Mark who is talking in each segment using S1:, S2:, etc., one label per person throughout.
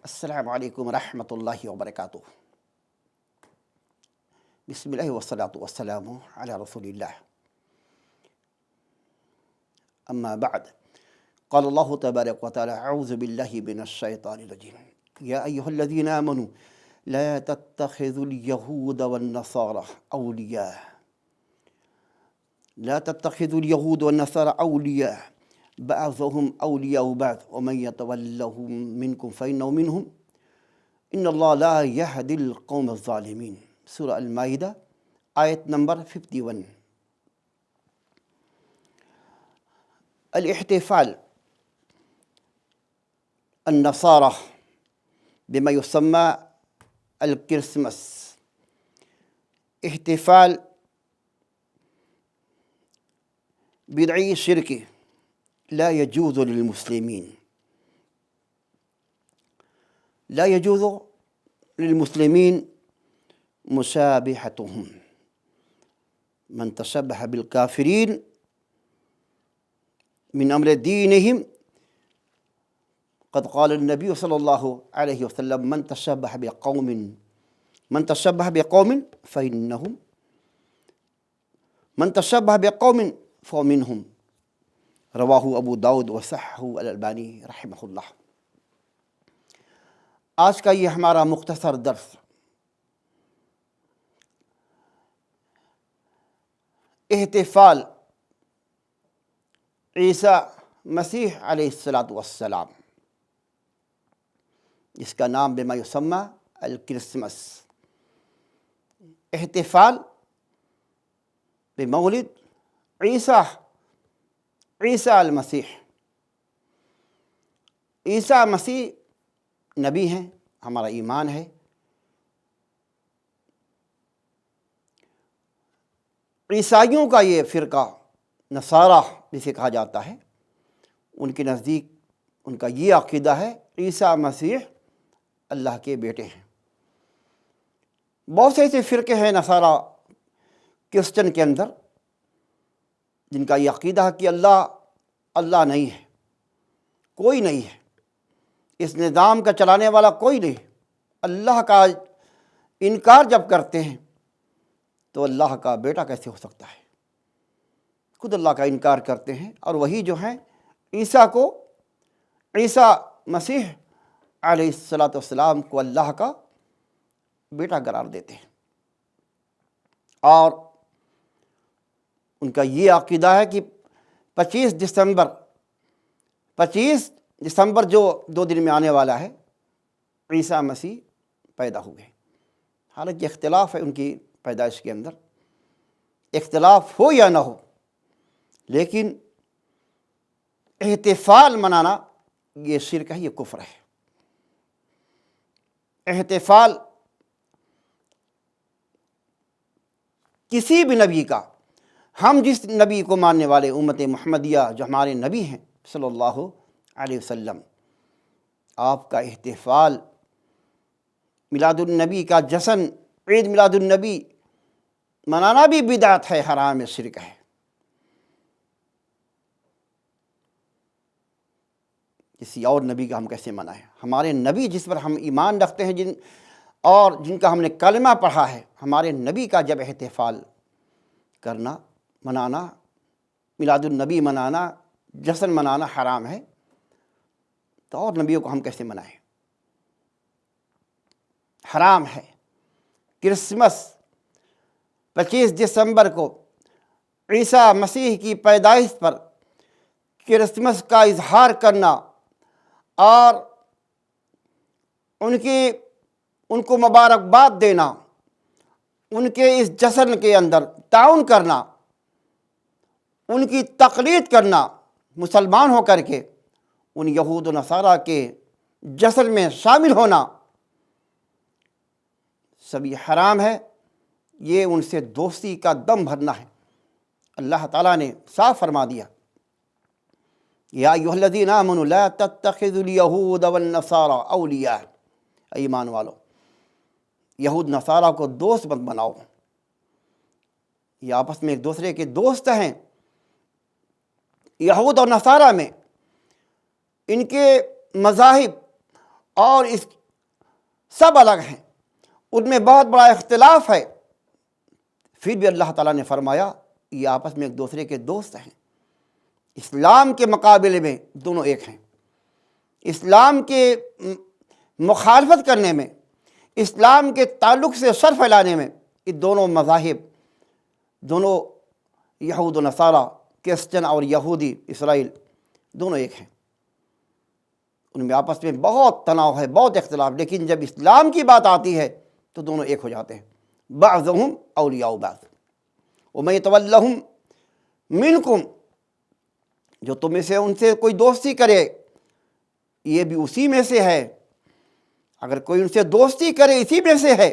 S1: السلام علیکم ورحمۃ اللہ وبرکاتہ۔ بسم اللہ والصلاۃ والسلام علی رسول اللہ، اما بعد، قال اللہ تبارک وتعالی اعوذ باللہ من الشیطان الرجیم یا ایہا الذین آمنوا لا تتخذوا اليہود والنصارى اولیاء لا تتخذوا اليہود والنصارى اولیاء بعضهم اولیاء بعض ومن يتولهم منکم فإنه منهم ان اللہ لا يهدي القوم الظالمین۔ سورہ المائدہ آیت نمبر 51۔ الاحتفال النصارى بما يسمى الكريسماس، احتفال بدعی شرکی لا يجوز للمسلمین، لا يجوز للمسلمین مشابهتهم، من تشبه بالكافرین من امر دینهم قد قال النبی صلی اللہ علیہ وسلم من تشبه بقوم فإنهم من تشبه بقوم فمنهم، رواہ ابو داؤد وصححہ الالبانی رحمہ اللہ۔ آج کا یہ ہمارا مختصر درس احتفال عیسیٰ مسیح علیہ السلام، جس کا نام بما یسمى الکرسمس، احتفال بمولد عیسیٰ المسیح۔ عیسیٰ مسیح نبی ہیں، ہمارا ایمان ہے۔ عیسائیوں کا یہ فرقہ نصارہ جسے کہا جاتا ہے، ان کے نزدیک ان کا یہ عقیدہ ہے عیسیٰ مسیح اللہ کے بیٹے ہیں۔ بہت سے ایسے فرقے ہیں نصارہ کرسچن کے اندر جن کا یہ عقیدہ ہے کہ اللہ نہیں ہے، کوئی نہیں ہے، اس نظام کا چلانے والا کوئی نہیں۔ اللہ کا انکار جب کرتے ہیں تو اللہ کا بیٹا کیسے ہو سکتا ہے؟ خود اللہ کا انکار کرتے ہیں، اور وہی جو ہیں عیسیٰ مسیح علیہ السلام کو اللہ کا بیٹا قرار دیتے ہیں، اور ان کا یہ عقیدہ ہے کہ 25 دسمبر جو 2 دن میں آنے والا ہے، عیسیٰ مسیح پیدا ہوئے۔ حالانکہ اختلاف ہے ان کی پیدائش کے اندر، اختلاف ہو یا نہ ہو، لیکن احتفال منانا یہ شرک ہے، یہ کفر ہے۔ احتفال کسی بھی نبی کا، ہم جس نبی کو ماننے والے امت محمدیہ جو ہمارے نبی ہیں صلی اللہ علیہ وسلم، آپ کا احتفال میلاد النبی کا جشن، عید میلاد النبی منانا بھی بدعت ہے، حرام ہے، شرک ہے۔ کسی اور نبی کا ہم کیسے منائیں؟ ہمارے نبی جس پر ہم ایمان رکھتے ہیں، جن کا ہم نے کلمہ پڑھا ہے، ہمارے نبی کا جب احتفال کرنا، منانا، میلاد النبی منانا، جشن منانا حرام ہے، تو اور نبیوں کو ہم کیسے منائیں؟ حرام ہے۔ کرسمس 25 دسمبر کو عیسیٰ مسیح کی پیدائش پر کرسمس کا اظہار کرنا اور ان کو مبارکباد دینا، ان کے اس جشن کے اندر تعاون کرنا، ان کی تقلید کرنا، مسلمان ہو کر کے ان یہود و نصارہ کے جشن میں شامل ہونا، سب یہ حرام ہے۔ یہ ان سے دوستی کا دم بھرنا ہے۔ اللہ تعالیٰ نے صاف فرما دیا، یا ایھا الذین آمنوا لا تتخذوا الیہود والنصارى اولیاء، ایمان والو، یہود نصارہ کو دوست مت بناؤ، یہ آپس میں ایک دوسرے کے دوست ہیں۔ یہود اور نصارہ میں ان کے مذاہب اور اس سب الگ ہیں، ان میں بہت بڑا اختلاف ہے، پھر بھی اللہ تعالیٰ نے فرمایا یہ آپس میں ایک دوسرے کے دوست ہیں۔ اسلام کے مقابلے میں دونوں ایک ہیں۔ اسلام کے مخالفت کرنے میں، اسلام کے تعلق سے سر پھیلانے میں یہ دونوں مذاہب، دونوں یہود و نصارہ، کرسچن اور یہودی اسرائیل، دونوں ایک ہیں۔ ان میں آپس میں بہت تناؤ ہے، بہت اختلاف، لیکن جب اسلام کی بات آتی ہے تو دونوں ایک ہو جاتے ہیں۔ بعضهم اولیاء بعض ومن یتولہم منکم، جو تم میں سے ان سے کوئی دوستی کرے یہ بھی اسی میں سے ہے، اگر کوئی ان سے دوستی کرے اسی میں سے ہے۔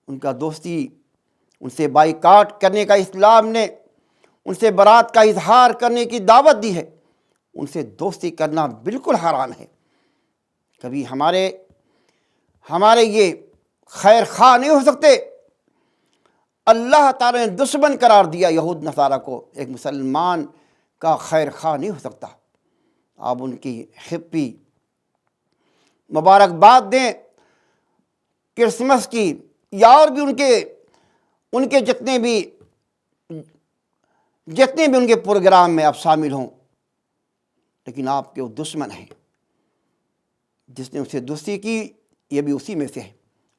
S1: ان کا دوستی، ان سے بائیکاٹ کرنے کا اسلام نے، ان سے برات کا اظہار کرنے کی دعوت دی ہے۔ ان سے دوستی کرنا بالکل حرام ہے۔ کبھی ہمارے یہ خیر خواہ نہیں ہو سکتے۔ اللہ تعالیٰ نے دشمن قرار دیا یہود نصارہ کو، ایک مسلمان کا خیر خواہ نہیں ہو سکتا۔ آپ ان کی ہیپی مبارکباد دیں کرسمس کی، یا اور بھی ان کے جتنے بھی ان کے پروگرام میں آپ شامل ہوں، لیکن آپ کے وہ دشمن ہیں۔ جس نے اسے دوستی کی یہ بھی اسی میں سے ہے۔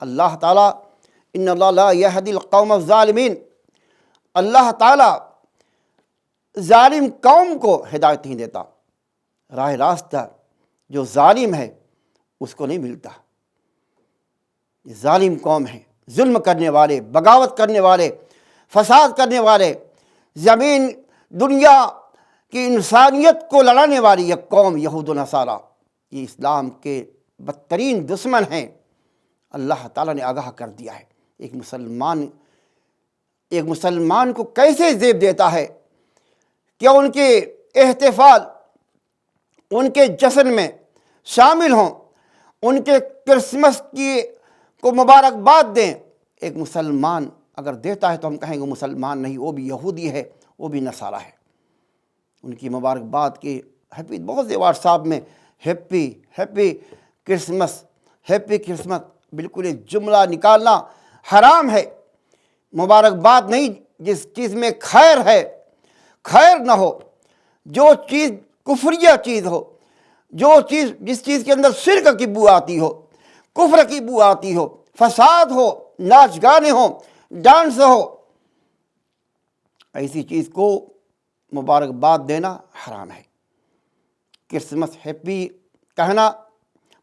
S1: اللہ تعالیٰ ان اللہ لا یہدی القوم الظالمین، اللہ تعالیٰ ظالم قوم کو ہدایت نہیں دیتا، راہ راستہ جو ظالم ہے اس کو نہیں ملتا۔ یہ ظالم قوم ہے، ظلم کرنے والے، بغاوت کرنے والے، فساد کرنے والے، زمین دنیا کی انسانیت کو لڑانے والی یہ قوم یہود و نصارہ، یہ اسلام کے بدترین دشمن ہیں۔ اللہ تعالیٰ نے آگاہ کر دیا ہے۔ ایک مسلمان کو کیسے زیب دیتا ہے کہ ان کے احتفال، ان کے جشن میں شامل ہوں، ان کے کرسمس کو مبارکباد دیں۔ ایک مسلمان اگر دیتا ہے تو ہم کہیں گے مسلمان نہیں، وہ بھی یہودی ہے، وہ بھی نصارہ ہے۔ ان کی مبارکباد کی ہیپی، بہت سے واٹس ایپ میں ہیپی کرسمس، بالکل ایک جملہ نکالنا حرام ہے۔ مبارکباد نہیں، جس چیز میں خیر ہے، خیر نہ ہو، جو چیز کفریہ چیز ہو، جس چیز کے اندر شرک کی بو آتی ہو، کفر کی بو آتی ہو، فساد ہو، ناچ گانے ہو، ڈانس ہو، ایسی چیز کو مبارکباد دینا حرام ہے۔ کرسمس ہیپی کہنا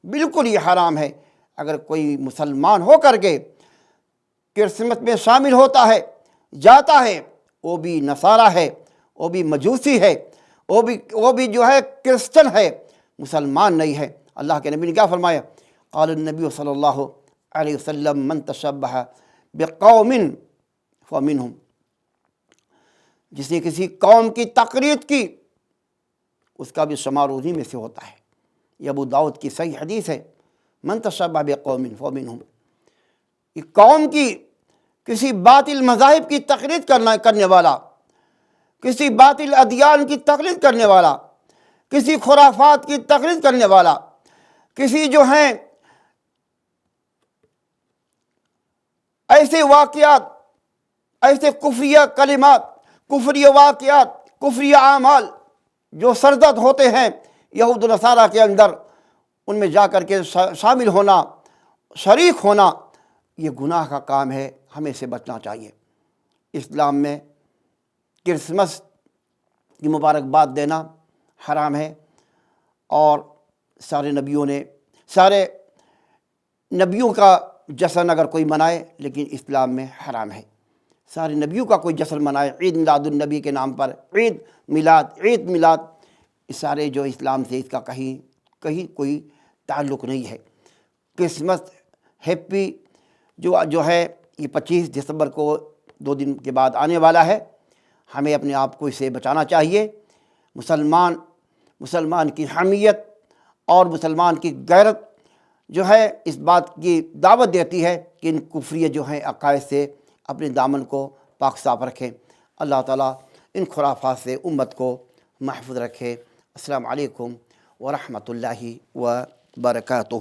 S1: بالکل ہی حرام ہے۔ اگر کوئی مسلمان ہو کر کے کرسمس میں شامل ہوتا ہے، جاتا ہے، وہ بھی نصارہ ہے، وہ بھی مجوسی ہے، وہ بھی جو ہے کرسچن ہے، مسلمان نہیں ہے۔ اللہ کے نبی نے کیا فرمایا؟ قال النبی صلی اللہ علیہ وسلم من تشبہ بقوم فمنہم، جس نے کسی قوم کی تقلید کی اس کا بھی شمار انہی میں سے ہوتا ہے۔ یہ ابو داؤد کی صحیح حدیث ہے، من تشبہ بقوم فمنہم۔ یہ قوم کی کسی باطل مذاہب کی تقلید کرنے والا، کسی باطل ادیان کی تقلید کرنے والا، کسی خرافات کی تقلید کرنے والا، کسی جو ہیں ایسے واقعات، ایسے کفریہ کلمات، کفریہ واقعات، کفریہ اعمال جو سرزد ہوتے ہیں یہود و نصارہ کے اندر، ان میں جا کر کے شامل ہونا، شریک ہونا، یہ گناہ کا کام ہے، ہمیں سے بچنا چاہیے۔ اسلام میں کرسمس کی مبارکباد دینا حرام ہے، اور سارے نبیوں کا جشن اگر کوئی منائے، لیکن اسلام میں حرام ہے۔ سارے نبیوں کا کوئی جشن منائے، عید میلاد النبی کے نام پر عید میلاد، اس سارے جو اسلام سے اس کا کہیں کوئی تعلق نہیں ہے۔ کرسمس ہیپی جو ہے یہ 25 دسمبر کو 2 دن کے بعد آنے والا ہے، ہمیں اپنے آپ کو اسے بچانا چاہیے۔ مسلمان کی حمیت اور مسلمان کی غیرت جو ہے اس بات کی دعوت دیتی ہے کہ ان کفریہ جو ہیں عقائد سے اپنے دامن کو پاک صاف رکھیں۔ اللہ تعالیٰ ان خرافات سے امت کو محفوظ رکھے۔ السلام علیکم ورحمۃ اللہ وبرکاتہ۔